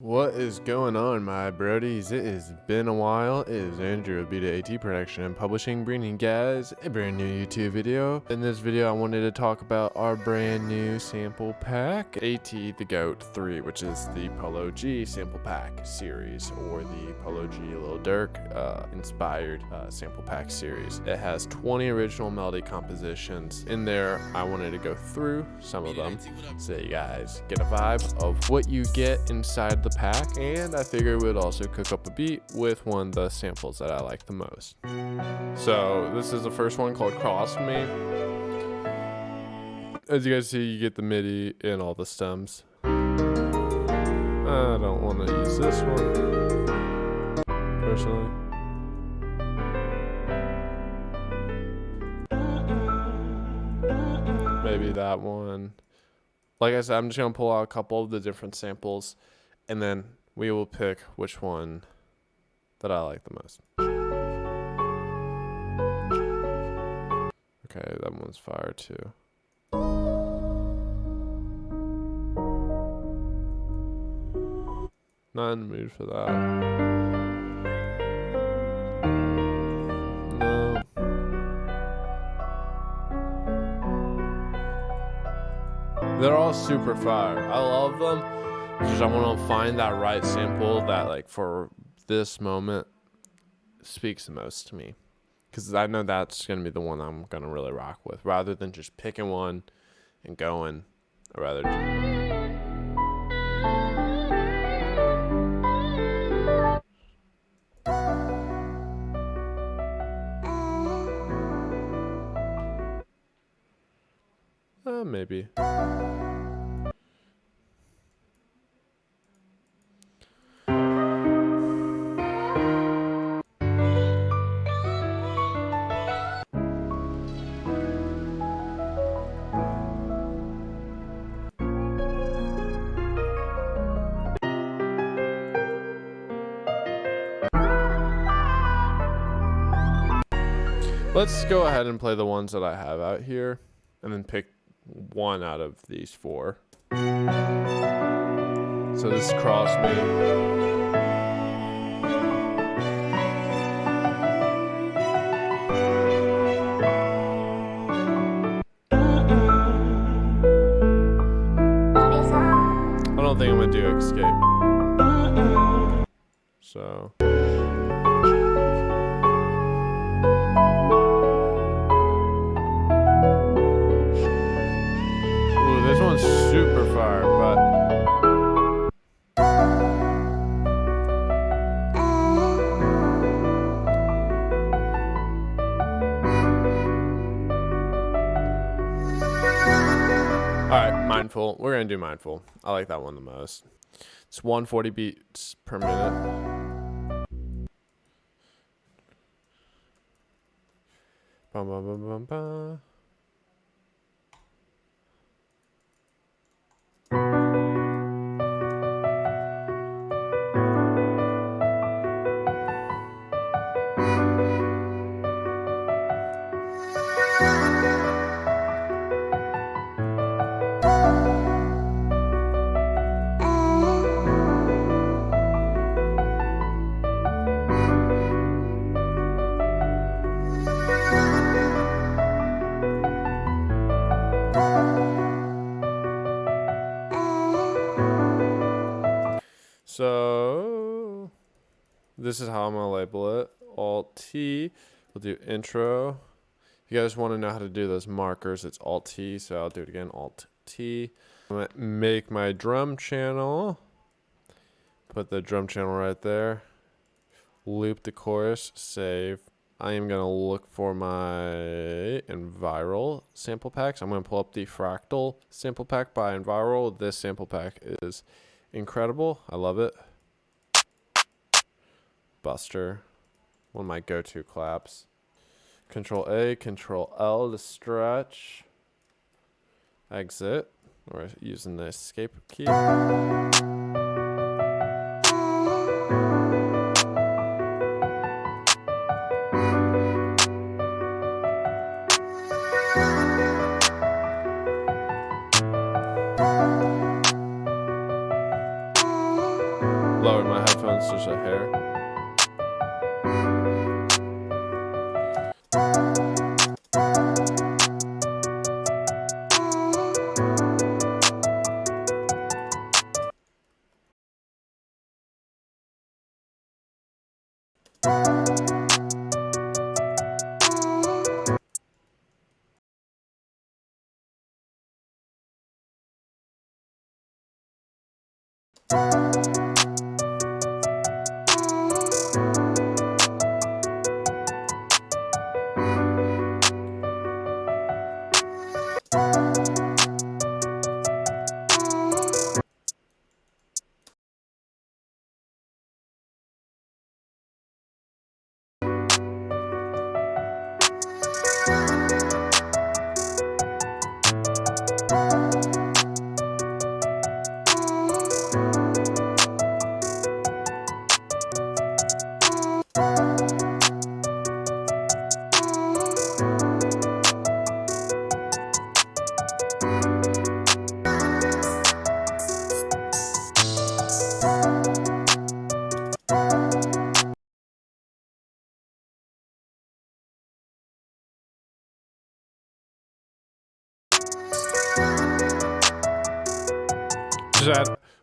What is going on, my brodies? It has been a while. It is Andrew with Beat It AT Production and Publishing, bringing you guys a brand new YouTube video. In this video, I wanted to talk about our brand new sample pack, AT the Goat 3, which is the Polo G sample pack series, or the Polo G Lil Durk inspired sample pack series. It has 20 original melody compositions in there. I wanted to go through some of them so you guys get a vibe of what you get inside the pack, and I figured we'd also cook up a beat with one of the samples that I like the most. So this is the first one called Cross Me. As you guys see, you get the Midi and all the stems. I don't want to use this one personally. Maybe that one. Like I said, I'm just gonna pull out a couple of the different samples, and then we will pick which one that I like the most. Okay, that one's fire too. Not in the mood for that. No. They're all super fire. I love them. Because I want to find that right sample that, like, for this moment speaks the most to me. Because I know that's going to be the one I'm going to really rock with. Rather than just picking one and going, I'd rather maybe. Let's go ahead and play the ones that I have out here, and then pick one out of these four. So this is Cross Me. I don't think I'm gonna do Escape. So. This one's super fire, but alright, Mindful. We're gonna do Mindful. I like that one the most. It's 140 beats per minute. Bum, bum, bum, bum, bum. So this is how I'm gonna label it. Alt T. We'll do intro. If you guys want to know how to do those markers, it's Alt T. So I'll do it again. Alt T. I'm gonna make my drum channel. Put the drum channel right there. Loop the chorus. Save. I am gonna look for my Enviral sample packs. I'm gonna pull up the Fractal sample pack by Enviral. This sample pack is incredible. I love it. Buster. One of my go-to claps. Control A, Control L to stretch. Exit. Or using the escape key. lower my headphones just a hair.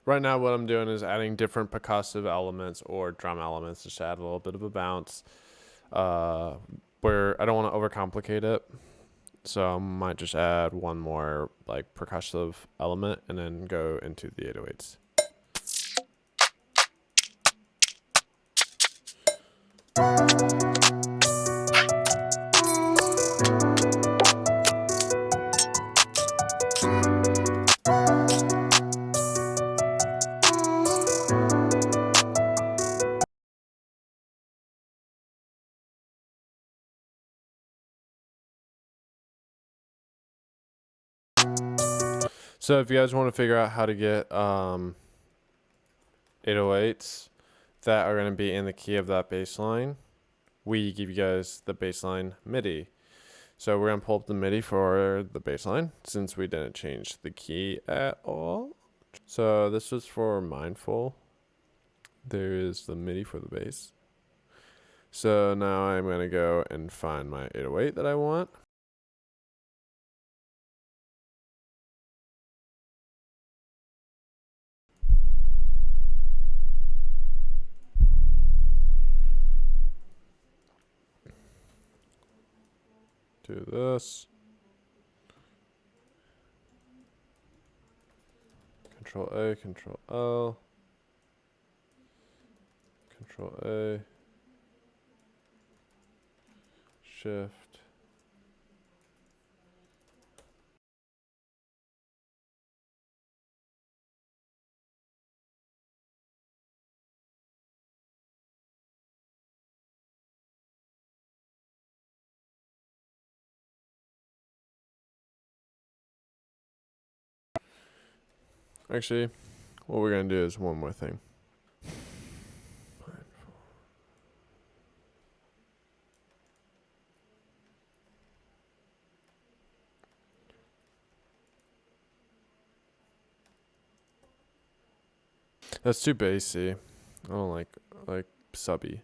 Right now what I'm doing is adding different percussive elements or drum elements just to add a little bit of a bounce, where I don't want to overcomplicate it, so I might just add one more like percussive element and then go into the 808s. So if you guys want to figure out how to get 808s that are going to be in the key of that bass line, we give you guys the bass line Midi. So we're going to pull up the Midi for the bass line since we didn't change the key at all. So this was for Mindful. There is the Midi for the bass. So now I'm going to go and find my 808 that I want. Do this. Control A, Control L. Control A. Shift. Actually, what we're going to do is one more thing. That's too bassy. I don't like subby.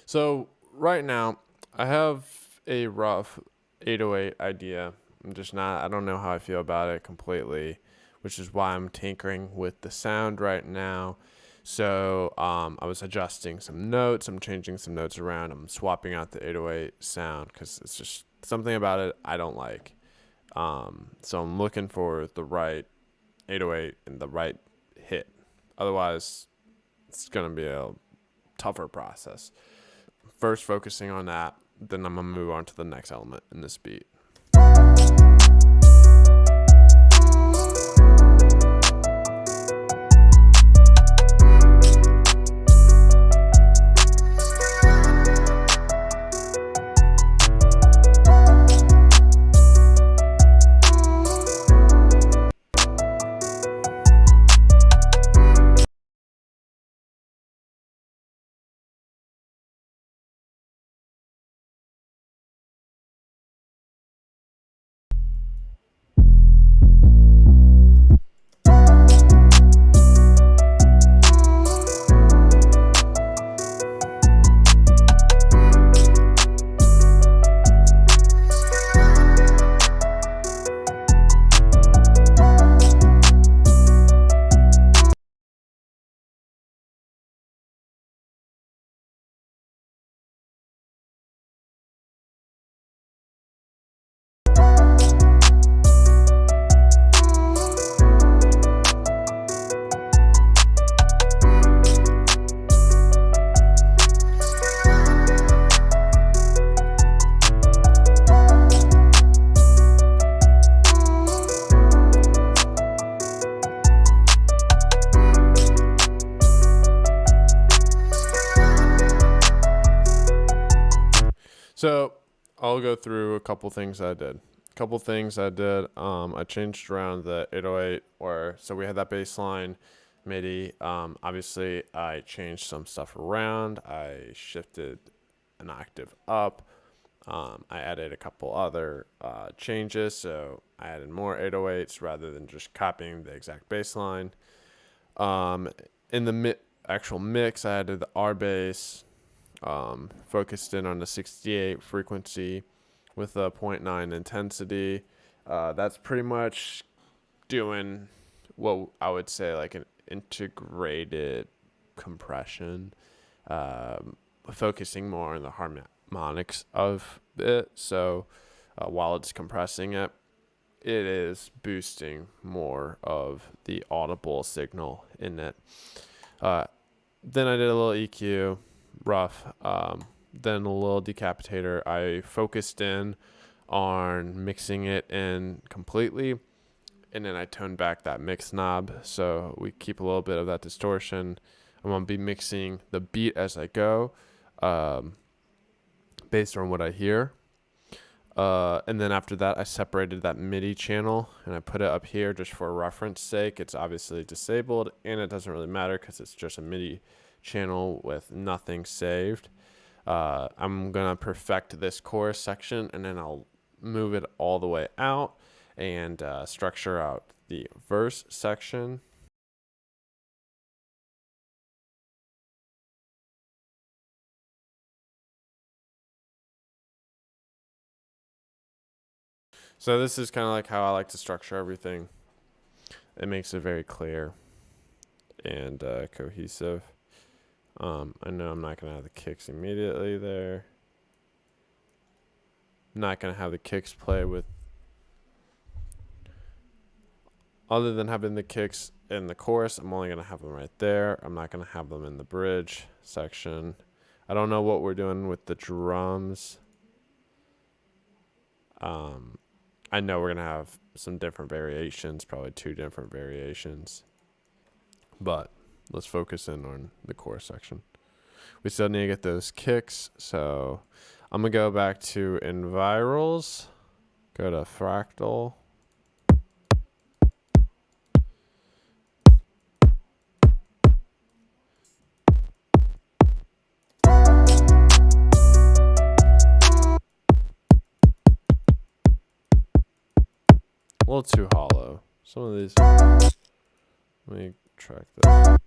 So right now I have a rough 808 idea. I don't know how I feel about it completely, which is why I'm tinkering with the sound right now. So I was adjusting some notes. I'm changing some notes around. I'm swapping out the 808 sound because it's just something about it I don't like. So I'm looking for the right 808 and the right hit. Otherwise, it's going to be a tougher process. First focusing on that, then I'm going to move on to the next element in this beat. So I'll go through a couple things I did. I changed around the 808, so we had that bass line MIDI. Obviously, I changed some stuff around. I shifted an octave up. I added a couple other changes, so I added more 808s rather than just copying the exact bass line. In the actual mix, I added the R bass, focused in on the 68 frequency with a 0.9 intensity. That's pretty much doing what I would say like an integrated compression, focusing more on the harmonics of it. So while it's compressing it, it is boosting more of the audible signal in it. Then I did a little EQ, rough, then a little decapitator. I focused in on mixing it in completely, and then I toned back that mix knob so we keep a little bit of that distortion. I'm going to be mixing the beat as I go, based on what I hear. And then after that, I separated that MIDI channel and I put it up here just for reference sake. It's obviously disabled and it doesn't really matter because it's just a MIDI channel with nothing saved. I'm going to perfect this chorus section and then I'll move it all the way out and structure out the verse section. So this is kind of like how I like to structure everything. It makes it very clear and cohesive. I know I'm not going to have the kicks immediately there. I'm not going to have the kicks play with, other than having the kicks in the chorus, I'm only going to have them right there. I'm not going to have them in the bridge section. I don't know what we're doing with the drums. I know we're going to have some different variations, probably 2 different variations. But let's focus in on the chorus section. We still need to get those kicks, so I'm going to go back to Envirals, go to Fractal. A little too hollow. Some of these. Let me track this.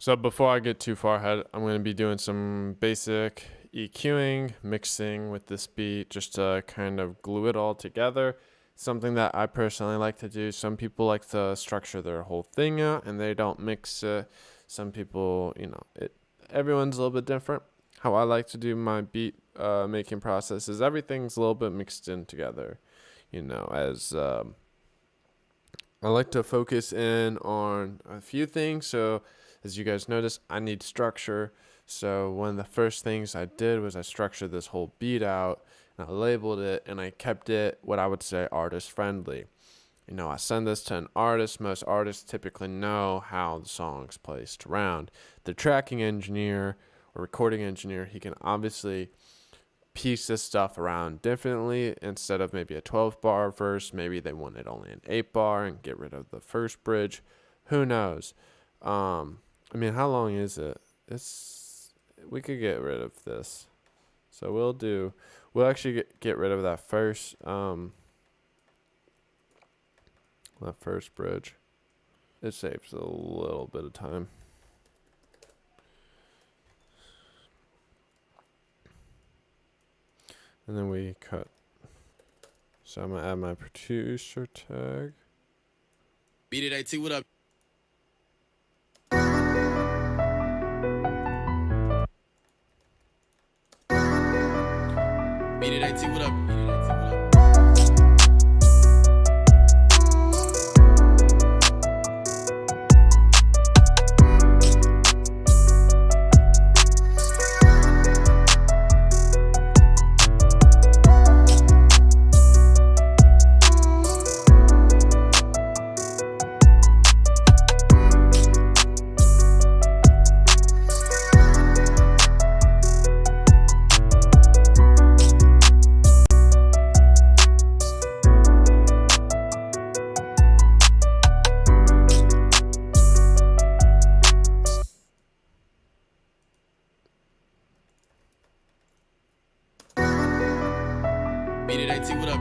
So before I get too far ahead, I'm going to be doing some basic EQing, mixing with this beat just to kind of glue it all together. Something that I personally like to do. Some people like to structure their whole thing out and they don't mix it. Some people, everyone's a little bit different. How I like to do my beat making process is everything's a little bit mixed in together. As I like to focus in on a few things. So as you guys notice, I need structure. So one of the first things I did was I structured this whole beat out and I labeled it and I kept it what I would say artist friendly. I send this to an artist. Most artists typically know how the song's placed around. The tracking engineer or recording engineer, he can obviously piece this stuff around differently. Instead of maybe a 12-bar verse, maybe they wanted only an 8-bar and get rid of the first bridge. Who knows? How long is it? We could get rid of this. So we'll actually get rid of that first bridge. It saves a little bit of time. And then we cut. So I'm going to add my producer tag. Beat It AT, what up? Beat It AT, what up? Beat It AT, what up? Beat It AT, what up? Beat It AT, what up?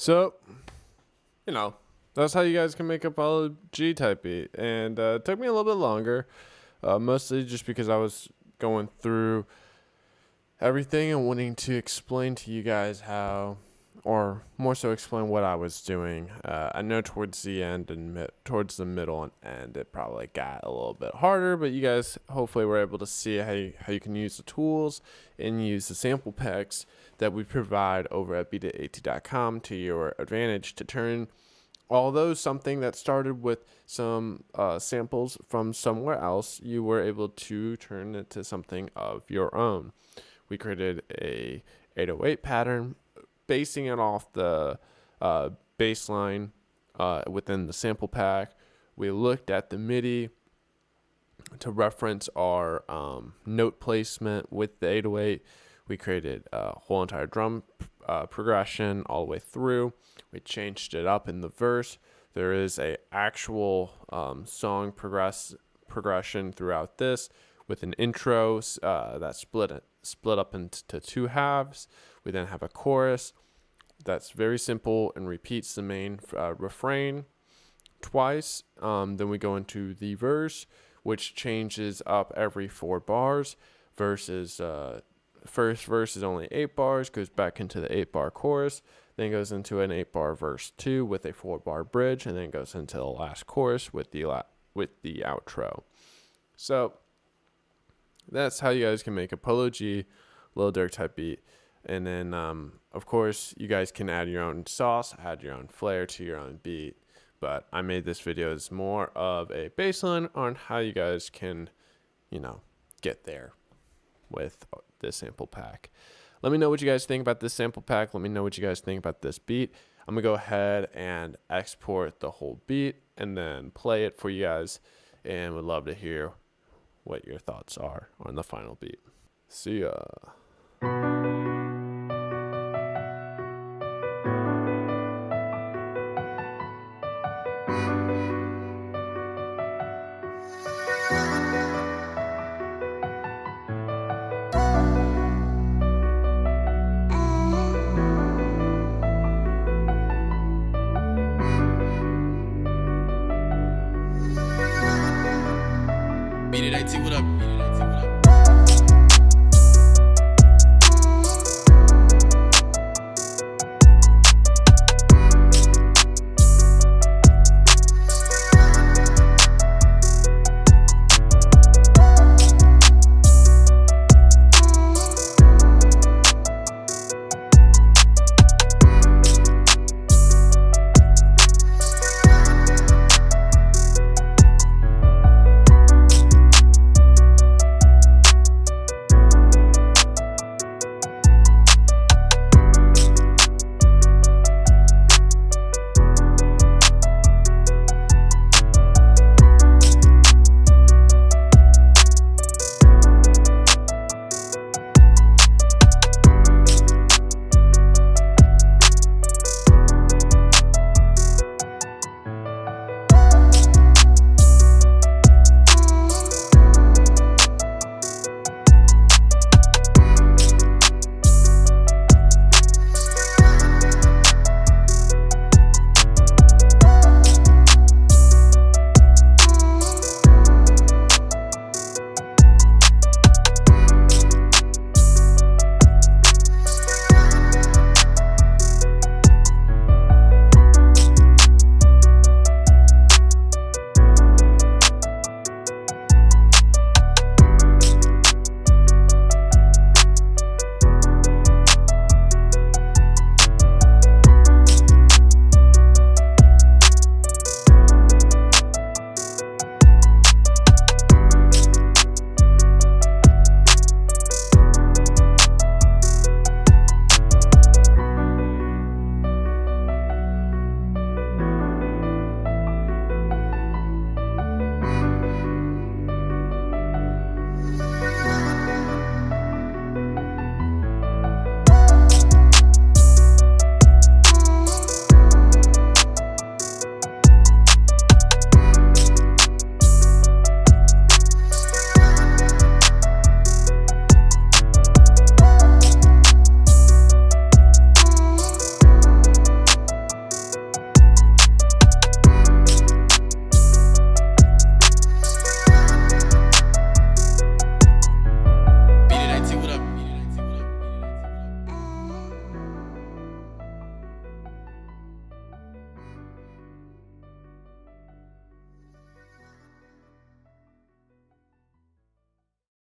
So, that's how you guys can make a Polo G type beat. And it took me a little bit longer, mostly just because I was going through everything and wanting to explain to you guys how, or more so explain what I was doing. I know towards the end and towards the middle and end, it probably got a little bit harder, but you guys hopefully were able to see how you can use the tools and use the sample packs that we provide over at beatit.com to your advantage to turn although something that started with some samples from somewhere else, you were able to turn it to something of your own. We created a 808 pattern, basing it off the bass line within the sample pack. We looked at the Midi to reference our note placement with the 808. We created a whole entire drum progression all the way through. We changed it up in the verse. There is a actual song progression throughout this with an intro that's split up into two halves. We then have a chorus that's very simple and repeats the main refrain twice. Then we go into the verse, which changes up every 4 bars. Versus first verse is only 8 bars, goes back into the 8-bar chorus, then goes into an 8-bar verse 2 with a 4-bar bridge, and then goes into the last chorus with the outro. So that's how you guys can make a Polo G, Lil Durk type beat. And then, of course, you guys can add your own sauce, add your own flair to your own beat. But I made this video as more of a baseline on how you guys can, get there with this sample pack. Let me know what you guys think about this sample pack. Let me know what you guys think about this beat. I'm going to go ahead and export the whole beat and then play it for you guys. And would love to hear what your thoughts are on the final beat. See ya. Beat It AT, what up?